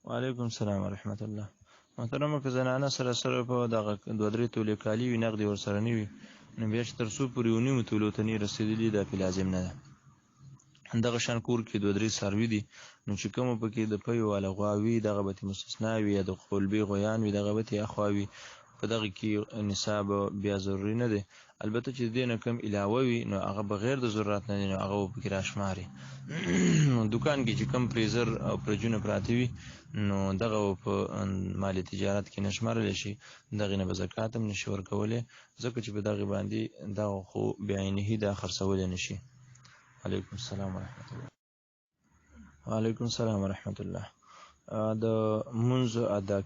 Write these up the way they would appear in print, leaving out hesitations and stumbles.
وعلیکم السلام ورحمت الله. محترمه که زنانه سره په دغه دوه درې تولې کالي وي نغدې ورسره نه وي نو بیا چې تر څو پورې ونیمو تولو ته نه رسېدلي دا پې لازم نه ده. دغه شان کور کې دوه درې څاروي دي نو چې کومه پکې د پیو والا غوا وي دغه به مستثنا وي یا د خپلبې غویان وي دغه به اخوا وي په دغه کې نصاب بیا ضروري نه دی. البته چې دې نه کم علاوه وي نو هغه بغیر د ضرورت نه دی نو هغه به پکې راشماري. دکان کې چې کم فریزر او فرجونه پراته وي نو دغه په مالي تجارت کې نه شمارلی شي دغې نه به زکات هم نشي ورکولی ځکه چې په دغې باندې دغه خو بعینه دا خرڅولی نه شي. وعلیکم السلام ورحمت الله. وعلیکم السلام ورحمت الله. د منځ ادا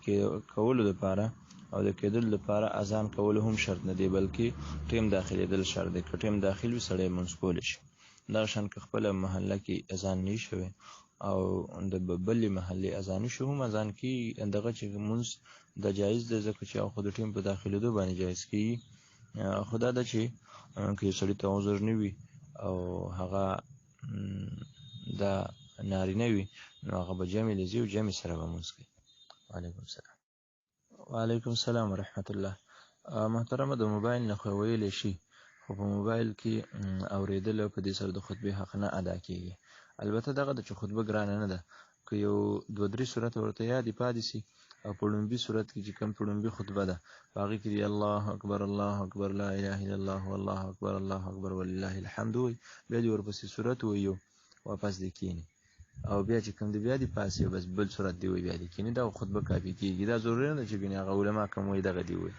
کولو لپاره او د کېدل لپاره اذان کول هم شرط نه دی بلکې ټیم داخلېدل شرط دی. که ټیم داخل وي سړی منځ کولی شي. دغه شان که خپله محله کې اذان نه شوی او د بلې محلې اذان شو هم اذان کې دغه چې منځ د جایز دی ځکه چې خو د ټیم په داخلېدو باندې جایز کېږي. خو دا ده چې که یو سړي ته عذر نه وي او هغه دا نارینه وي نو هغه به جمع لځي او جمع سره به منځ کوي. وعلیکم السلام. وعلیکم السلام ورحمت الله. محترمه د موبایل نه خو ویلی شي خو په موبایل کې اورېدل په دې سره د خطبې حق نه ادا کېږي. البته دغه د چې خطبه ګرانه نه ده که یو دوه درې صورت ورته یادې پاتې سي او په لومبي صورت کې چې کوم په لومبي خطبه ده په هغې کې دی الله اکبر الله اکبر لا اله الا الله والله اکبر الله اکبر ولله الحمد وایي بیا دې ورپسې صورت ووایي واپس دې کښېني او بیا چې کوم دی بیا دې پاسي بس بل صورت دی وایي بیا دې کښېني دا خطبه کافي کېږي. دا ضروري نه ده چې ګنې هغه علما کوم وایي دغه دې وایي.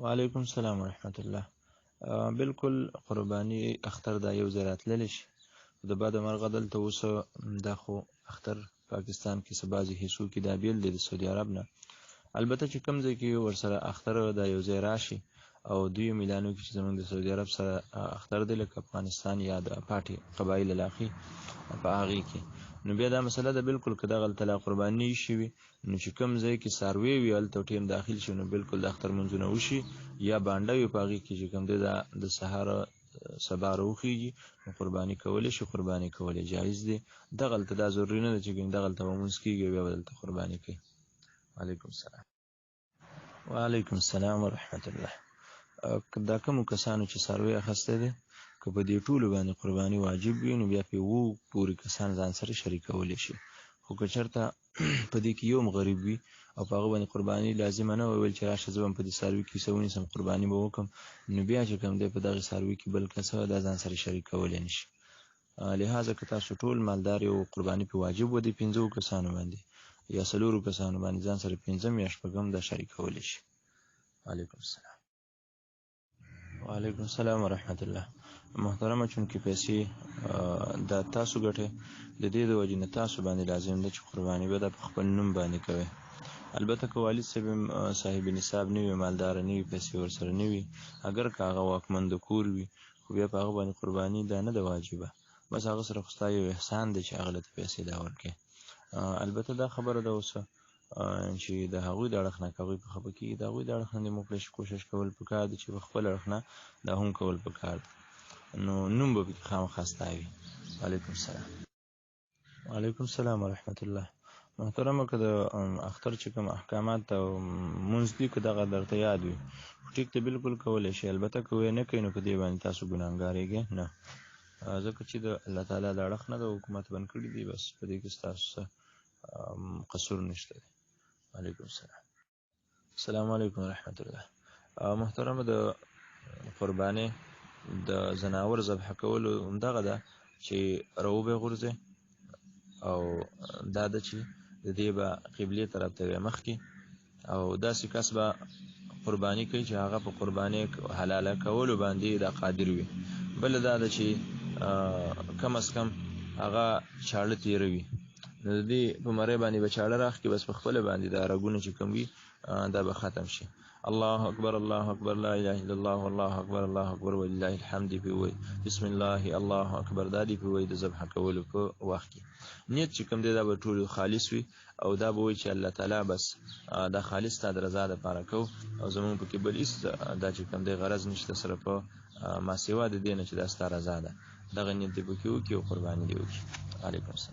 وعلیکم السلام ورحمت الله. بالکل قرباني اختر دا یو ځای راتللی شي د بعد مرغه دلته اوس دا خو اختر پاکستان کې څه بعضې حصو کې دا بیل دی د سعودي عرب نه. البته چې کوم ځای کې ورسره اختر دا یو ځای راشي او دوی میلانو کې چې زموږ د سعودي عرب سره اختر دی لکه افغانستان یا د پاټې قبایل علاقې په هغې کې نو بیا دا مسله ده بالکل که دغه هلته لا قرباني شوي نو چې کوم ځای کې څاروی وي هلته ټیم داخل شي نو بالکل د اختر منځونه وشي یا بانډه وي په هغې کې چې کوم دی د سهار سبا راوخېږي نو قرباني کولی شي قرباني کولی جایز دی. دغه هلته دا ضروري نه ده چې دغه هلته به لمونځ کېږي او بیا به دلته قرباني کوي. وعلیکم السلام. وعلیکم السلام ورحمت الله. دا کومو کسانو چې څاروی اخیستی دی که په دې ټولو باندې قرباني واجب وي نو بیا پې 7 پورې کسان ځان سره شریکولی شي. خو که چېرته په دې کې یو هم غریب وي او په هغه باندې قرباني لازمه نه وي ویل چې راشه زه به په دې څاروي کې څه ونیسم قرباني به وکړم نو بیا چې کوم دی په دغې څاروي کې بل کس دا ځان سره شریکولی نه شي. لهذا که تاسو ټول مالدار یو قرباني پې واجب و دې 5 کسانو باندې یا 4 کسانو باندې ځان سره 5 یا 6 دا شریکولی شي. وعلیکم السلام. وعلیکم السلام ورحمت الله. محترمه چونکې پیسې دا تاسو ګټئ د دې د وجې نه تاسو باندې لازم ده چې قرباني به دا په خپل نوم باندې کوئ. البته که والد صاحب نصاب نه وي مالداره نه وي پیسې ورسره نه وي اگر که هغه واکمن د کور وي خو بیا په هغه باندې قرباني دا نه ده واجبه بس هغه سره خو ستا یو احسان دی چې هغه له ته پیسې دا ورکړې. البته دا خبره ده اوس چې د هغوی د اړخ نه که هغوی په خفه کېږي د هغوی د اړخ نه دې موږ کوشش کول پکار دی چې په خپل اړخ نه دا هم کول پکار دی نو نوم به پکې خامخا ستا وي. وعلیکم السلام. وعلیکم السلام ورحمت الله. محترمه که د اختر چې کوم احکامات او مونځ دي که دغه درته یاد وي ټیک ته بالکل کولی شي. البته که ویې نه کوئ نو په دې باندې تاسو ګناهګارېږئ نه ځکه چې د الله تعالی د اړخ نه د حکومت بند کړي دي بس په دې کې ستاسو څه قصور نشته دی. وعلیکم السلام. السلام علیکم ورحمت الله. محترمه د قربانۍ د ځناور ذبح کولو همدغه ده چې راوبې غورځئ او دا ده چې د دې به قبلې طرف ته وي مخکې او داسې کس به قرباني کوي چې هغه په قربانۍ حلاله کولو باندې دا قادر وي. بله دا ده چې کم از کم هغه چاړه تېروي نو د دې په مرۍ باندې به چاړه راخکي بس په خپله باندې دا رګونه چې کوم وي دا به ختم شي. الله اکبر الله اکبر لا اله الا الله والله اکبر الله اکبر ولله الحمد پې وایي بسم الله الله اکبر دا دې پې وایي د ذبح کولو په وخت کې نیت چې کوم دی دا به ټول خالص وي او دا به وایي چې الله تعالی بس دا خالص تا د رضا دپاره کوو او زمونږ پکې بل هېڅ دا چې کوم دی غرض نشته سره په ماسوا د دې نه چې دا ستا رضا ده دغه نیت دې پکې وکړي او قرباني دې وکړي. علیکم السلام.